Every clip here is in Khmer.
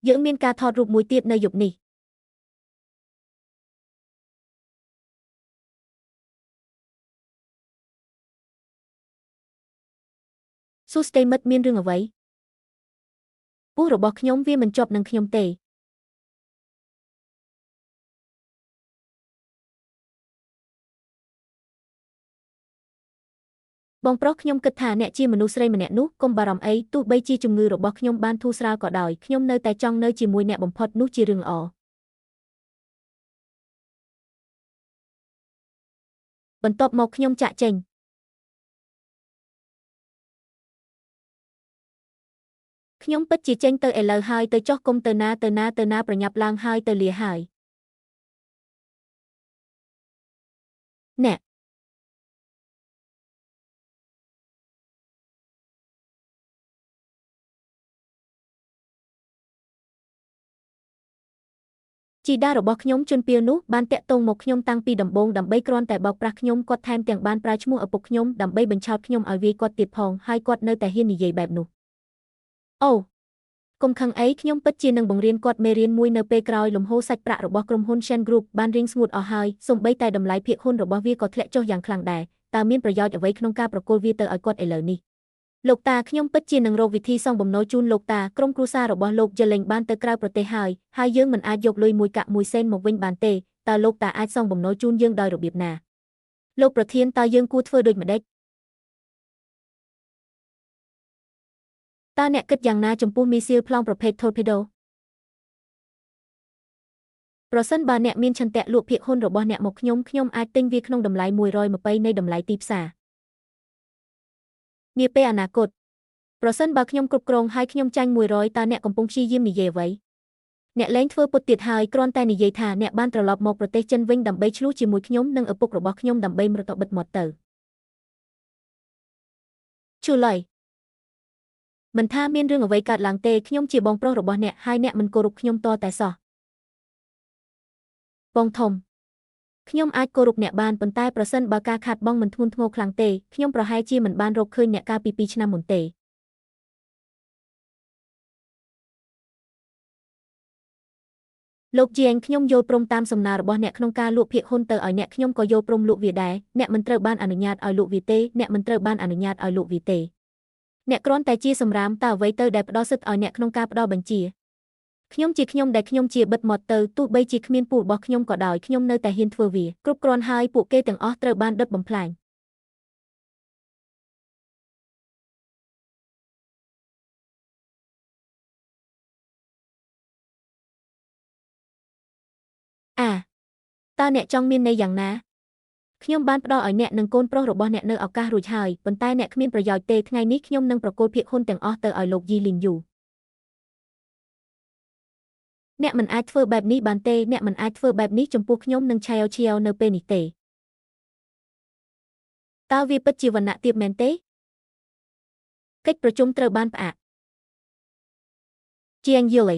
យើងមានការថតរូបមួយទៀតនៅយប់នេះសួស្តីមិត្តមានរឿងអ្វីពោះរបស់ខ្ញុំវាមិនជាប់នឹងខ្ញុំទេបងប្រុសខ្ញុំគិតថាអ្នកជាមនុស្សស្រីម្នាក់នោះកុំបារម្ភអីទោះបីជាជំងឺរបស់ខ្ញុំបានធូរស្រាលក៏ដោយខ្ញុំនៅតែចង់នៅជាមួយអ្នកបំផុតនោះជារឿងល្អបន្ទាប់មកខ្ញុំចាកចេញខ្ញុំពិតជាចេញទៅឥឡូវហើយទៅចុះគុំទៅណាប្រញាប់ឡើងហើយទៅលាហើយអ្នកជីតារបស់ខ្ញុំជនពាវនោះបានតាក់ទងមកខ្ញុំតាំងពីដំបូងដើម្បីគ្រាន់តែបោកប្រាស់ខ្ញុំគាត់ថែមទាំងបានប្រើឈ្មោះឪពុកខ្ញុំដើម្បីបញ្ឆោតខ្ញុំឲ្យវាយគាត់ទៀតផងហើយគាត់នៅតែហ៊ាននិយាយបែបនោះអូកុំខឹងអីខ្ញុំពិតជានឹងបង្រៀនគាត់មេរៀនមួយនៅពេលក្រោយលំហូរសាច់ប្រាក់របស់ក្រុមហ៊ុន Shen Group បានរីងស្ងួតអស់ហើយសូម្បីតែតម្លៃភាគហ៊ុនរបស់វាក៏ធ្លាក់ចុះយ៉ាងខ្លាំងដែរតើមានប្រយោជន៍អ្វីក្នុងការប្រគល់វាទៅឲ្យគាត់ឥឡូវនេះលោកតាខ្ញុំពិតជានឹងរកវិធីសងបំណុលជូនលោកតាក្រុមគ្រួសាររបស់លោកយេលេងបានទៅក្រៅប្រទេសហើយយើងមិនអាចយកលុយមួយកាក់មួយសេនមកវិញបានទេតើលោកតាអាចសងបំណុលជូនយើងដោយរបៀបណាលោកប្រធានតើយើងគួរធ្វើដូចម្តេចតើអ្នកគិតយ៉ាងណាចំពោះមីស៊ីលប្លង់ប្រភេទ Torpedo ប្រសិនបើអ្នកមានឆន្ទៈលក់ភាគហ៊ុនរបស់អ្នកមកខ្ញុំអាចទិញវាក្នុងតម្លៃ120នៃតម្លៃទីផ្សារនាពេលអនាគតប្រសិនបើខ្ញុំគ្រប់គ្រងហើយខ្ញុំចាញ់100តើអ្នកកំពុងព្យាយាមនិយាយអ្វីអ្នកលែងធ្វើពុតទៀតហើយគ្រាន់តែនិយាយថាអ្នកបានត្រឡប់មកប្រទេសចិនវិញដើម្បីឆ្លោះជាមួយខ្ញុំនិងឪពុករបស់ខ្ញុំដើម្បីមរតបិទមាត់ទៅជូឡៃមិនថាមានរឿងអ្វីកើតឡើងទេខ្ញុំជាបងប្រុសរបស់អ្នកហើយអ្នកមិនគោរពខ្ញុំតតែសោះបងធំខ្ញុំអាចគោរពអ្នកបានប៉ុន្តែប្រសិនបើការខាតបង់មិនធ្ងន់ធ្ងរខ្លាំងទេខ្ញុំប្រហែលជាមិនបានរកឃើញអ្នកកាលពី2 ឆ្នាំមុនទេលោកជាងខ្ញុំយល់ព្រមតាមសំណើរបស់អ្នកក្នុងការលក់ភាគហ៊ុនទៅឲ្យអ្នកខ្ញុំក៏យល់ព្រមលក់វាដែរអ្នកមិនត្រូវបានអនុញ្ញាតឲ្យលក់វាទេអ្នកមិនត្រូវបានអនុញ្ញាតឲ្យលក់វាទេអ្នកគ្រាន់តែជាសម្រាមតើអ្វីទៅដែលផ្ដល់សិទ្ធិឲ្យអ្នកក្នុងការផ្ដល់បញ្ជាខ្ញុំជាខ្ញុំដែលខ្ញុំជាបិទមាត់ទៅទោះបីជាគ្មានពូរបស់ខ្ញុំក៏ដោយខ្ញុំនៅតែហ៊ានធ្វើវាគ្រប់គ្រាន់ហើយពួកគេទាំងអស់ត្រូវបានដុតបំផ្លាញតើអ្នកចង់មានន័យយ៉ាងណាខ្ញុំបានផ្ដល់ឲ្យអ្នកនិងកូនប្រុសរបស់អ្នកនៅឱកាសរួចហើយប៉ុន្តែអ្នកគ្មានប្រយោជន៍ទេថ្ងៃនេះខ្ញុំនឹងប្រគល់ភាគហ៊ុនទាំងអស់ទៅឲ្យលោកយីលីនយូអ្នកមិនអាចធ្វើបែបនេះបានទេអ្នកមិនអាចធ្វើបែបនេះចំពោះខ្ញុំនិងឆាវនៅពេលនេះទេតើវាពិតជាវណ្ណៈទាបមែនទេកិច្ចប្រជុំត្រូវបានផ្អាកជាងយល់ឯ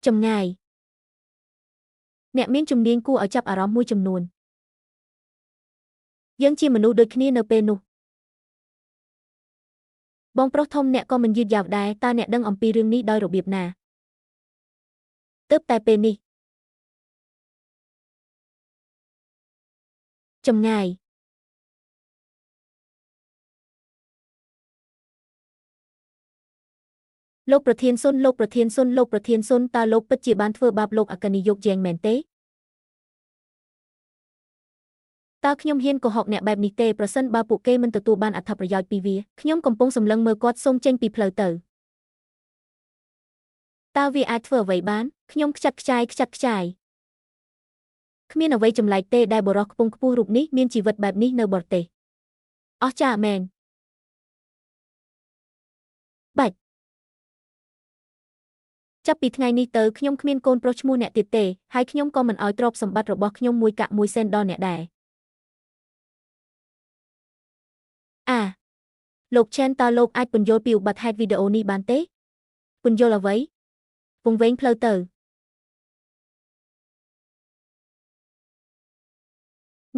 ចម្ងាយអ្នកមានជំនាញគួរឲ្យចាប់អារម្មណ៍មួយចំនួនយើងជាមនុស្សដូចគ្នានៅពេលនោះបងប្រុសធំអ្នកក៏មិនយឺតយ៉ាវដែរតើអ្នកដឹងអំពីរឿងនេះដោយរបៀបណាទើបតែពេលនេះចម្ងាយលោកប្រធានសុនលោកប្រធានសុនលោកប្រធានសុនតើលោកពិតជាបានធ្វើបាបលោកអគ្គនាយកយ៉េងមែនទេតើខ្ញុំហ៊ានកុហកអ្នកបែបនេះទេប្រសិនបើពួកគេមិនទទួលបានអត្ថប្រយោជន៍ពីវាខ្ញុំកំពុងសម្លឹងមើលគាត់សូមចេញពីផ្លូវទៅតើវាអាចធ្វើអ្វីបានខ្ញុំខ្ចាត់ខ្ចាយគ្មានអ្វីចម្លែកទេដែលបុរសខ្ពង់ខ្ពស់រូបនេះមានជីវិតបែបនេះនៅបរទេសអស្ចារ្យមែនបាច់ចាប់ពីថ្ងៃនេះទៅខ្ញុំគ្មានកូនប្រុសឈ្មោះអ្នកទៀតទេហើយខ្ញុំក៏មិនឲ្យទ្រព្យសម្បត្តិរបស់ខ្ញុំមួយកាក់មួយសេនដល់អ្នកដែរលោកឆេនតើលោកអាចពន្យល់ពីឧបត្តិហេតុវីដេអូនេះបានទេពន្យល់អ្វីវង្វេងផ្លូវទៅ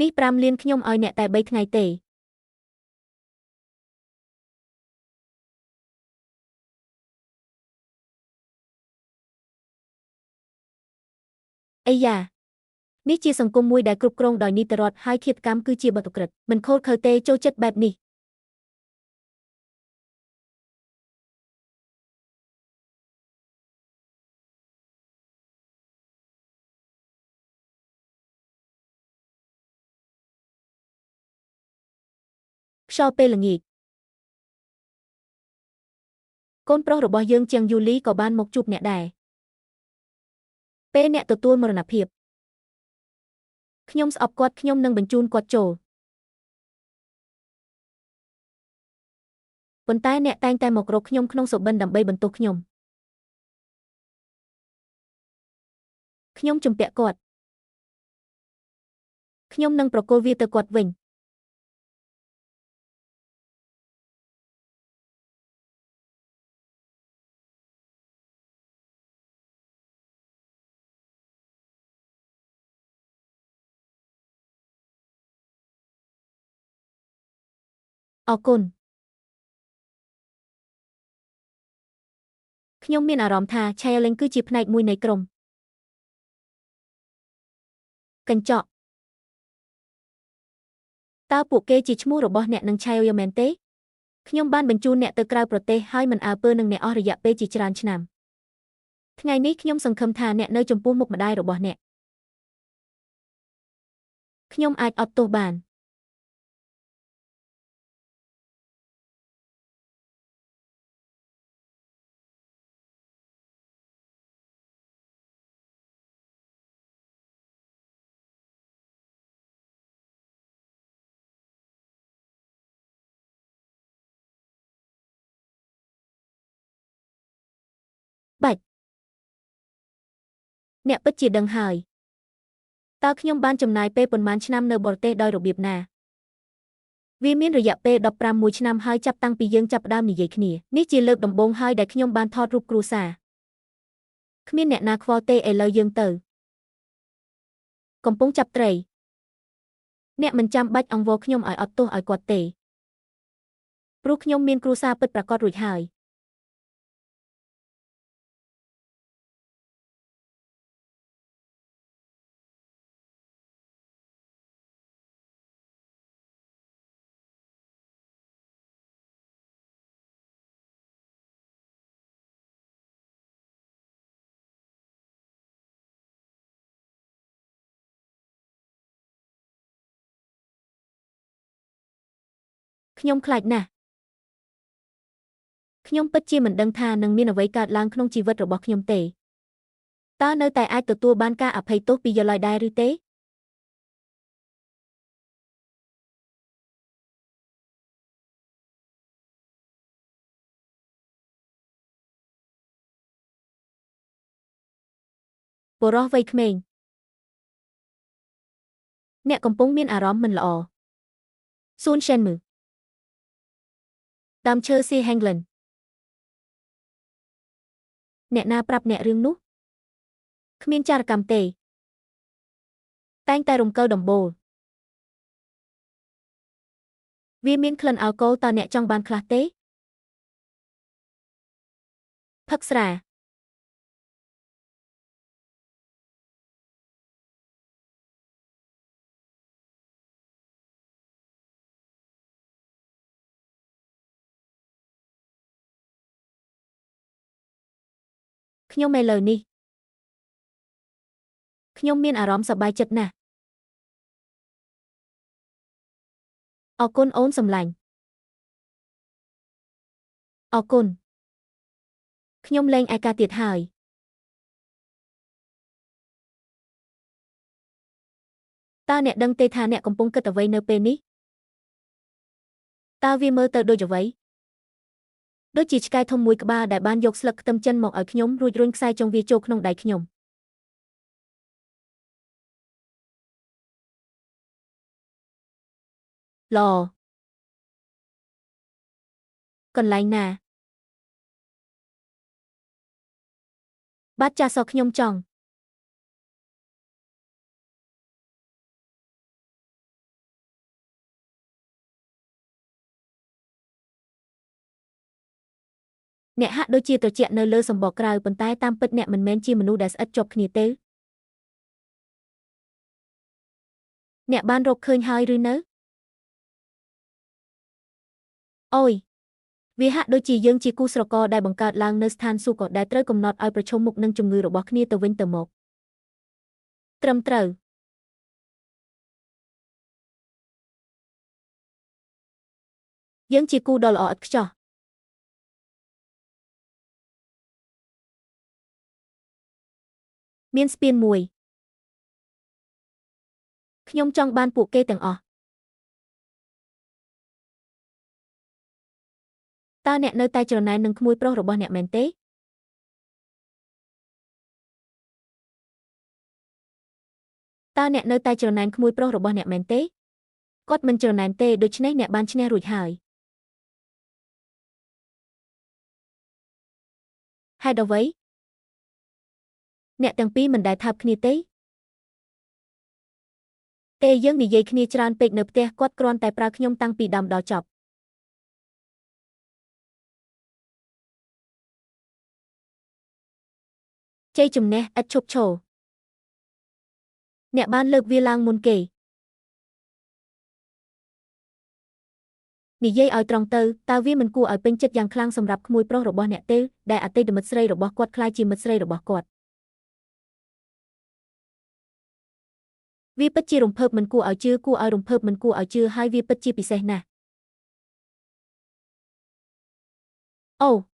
នេះ5 លានខ្ញុំឲ្យអ្នកតែ3 ថ្ងៃទេ អីយ៉ានេះជាសង្គមមួយដែលគ្រប់គ្រងដោយនីតិរដ្ឋហើយឃាតកម្មគឺជាបទឧក្រិដ្ឋមិនខូចខើទេចូលចិត្តបែបនេះខ្យល់ពេលល្ងាចកូនប្រុសរបស់យើងជាងយូលីក៏បានមកជួបអ្នកដែរពេលអ្នកទទួលមរណភាពខ្ញុំស្អប់គាត់ខ្ញុំនឹងបញ្ជូនគាត់ចូលប៉ុន្តែអ្នកតែងតែមករកខ្ញុំក្នុងសុបិនដើម្បីបន្ទោសខ្ញុំជំពាក់គាត់ខ្ញុំនឹងប្រគល់វាទៅគាត់វិញអរគុណខ្ញុំមានអារម្មណ៍ថា Xiaoling គឺជាផ្នែកមួយនៃក្រុមកញ្ចក់តើពួកគេជាឈ្មោះរបស់អ្នកនឹង Xiaoya មែនទេខ្ញុំបានបញ្ជូនអ្នកទៅក្រៅប្រទេសហើយមិនអើពើនឹងអ្នកអស់រយៈពេលជាច្រើនឆ្នាំថ្ងៃនេះខ្ញុំសង្ឃឹមថាអ្នកនៅចំពោះមុខម្ដាយរបស់អ្នកខ្ញុំអាចអត់ទោសបានបាច់អ្នកពិតជាដឹងហើយតើខ្ញុំបានចំណាយពេលប៉ុន្មានឆ្នាំនៅបរទេសដោយរបៀបណាវាមានរយៈពេល15ឆ្នាំហើយចាប់តាំងពីយើងចាប់ផ្ដើមនិយាយគ្នានេះជាលើកដំបូងហើយដែលខ្ញុំបានថតរូបគ្រួសារគ្មានអ្នកណាខ្វល់ទេឥឡូវយើងទៅកំពុងចាប់ត្រីអ្នកមិនចាំបាច់អង្វរខ្ញុំឲ្យអត់ទោសឲ្យគាត់ទេព្រោះខ្ញុំមានគ្រួសារពិតប្រាកដរួចហើយខ្ញុំខ្លាចណាស់ខ្ញុំពិតជាមិនដឹងថានឹងមានអ្វីកើតឡើងក្នុងជីវិតរបស់ខ្ញុំទេតើនៅតែអាចទទួលបានការអភ័យទោសពីយឡយដែរឬទេបុរសវ័យក្មេងអ្នកកំពុងមានអារម្មណ៍មិនល្អសួនશែនមឺដើមឈើស៊ីហេងឡិនអ្នកណាប្រាប់អ្នករឿងនោះគ្មានចារកម្មទេតែងតែរំកិលដំបូលវាមានក្លិនអាល់កុលតើអ្នកចង់បានខ្លះទេផឹកស្រាខ្ញុំឥឡូវនេះខ្ញុំមានអារម្មណ៍សប្បាយចិត្តណាស់អរគុណអូនសម្លាញ់អរគុណខ្ញុំលែងឯកាទៀតហើយតើអ្នកដឹងទេថាអ្នកកំពុងគិតអ្វីនៅពេលនេះតើវាមើលទៅដូចអ្វីដូចជាឆ្កែធំមួយក្បាលដែលបានយកស្លឹកខ្ទឹមចិនមកឲ្យខ្ញុំរួចរុញខ្សែចុងវាចូលក្នុងដៃខ្ញុំឡកន្លែងណាបាត់ចាសសខ្ញុំចង់អ្នកហាក់ដូចជាត្រជាក់នៅលើសម្បកក្រៅប៉ុន្តែតាមពិតអ្នកមិនមែនជាមនុស្សដែលស្អិតជាប់គ្នាទេ អ្នកបានរកឃើញហើយឬនៅអូយវាហាក់ដូចជាយើងជាគូស្រករដែលបង្កើតឡើងនៅស្ថានសួគ៌ដែលត្រូវកំណត់ឲ្យប្រឈមមុខនឹងជំងឺរបស់គ្នាទៅវិញទៅមកត្រឹមត្រូវយើងជាគូដ៏ល្អឥតខ្ចោះមានស្ពានមួយខ្ញុំចង់បានពួកគេទាំងអស់តើអ្នកនៅតែច្រណែននឹងក្មួយប្រុសរបស់អ្នកមែនទេតើអ្នកនៅតែច្រណែនក្មួយប្រុសរបស់អ្នកមែនទេគាត់មិនច្រណែនទេដូច្នេះអ្នកបានឈ្នះរួចហើយហេតុអ្វីអ្នកទាំងពីរមិនដែលថើបគ្នាទេយើងនិយាយគ្នាច្រើនពេកនៅផ្ទះគាត់គ្រាន់តែប្រើខ្ញុំតាំងពីដើមដល់ចប់ជ័យជំនះឥតឈប់ឈរអ្នកបានលើកវាឡើងមុនគេនិយាយឲ្យត្រង់ទៅតើវាមិនគួរឲ្យពេញចិត្តយ៉ាងខ្លាំងសម្រាប់ក្មួយប្រុសរបស់អ្នកទេដែលអតីតមិត្តស្រីរបស់គាត់ក្លាយជាមិត្តស្រីរបស់គាត់វាពិតជារំភើបមិនគួរឲ្យជឿគួរឲ្យរំភើបមិនគួរឲ្យជឿហើយវាពិតជាពិសេសណាស់អូ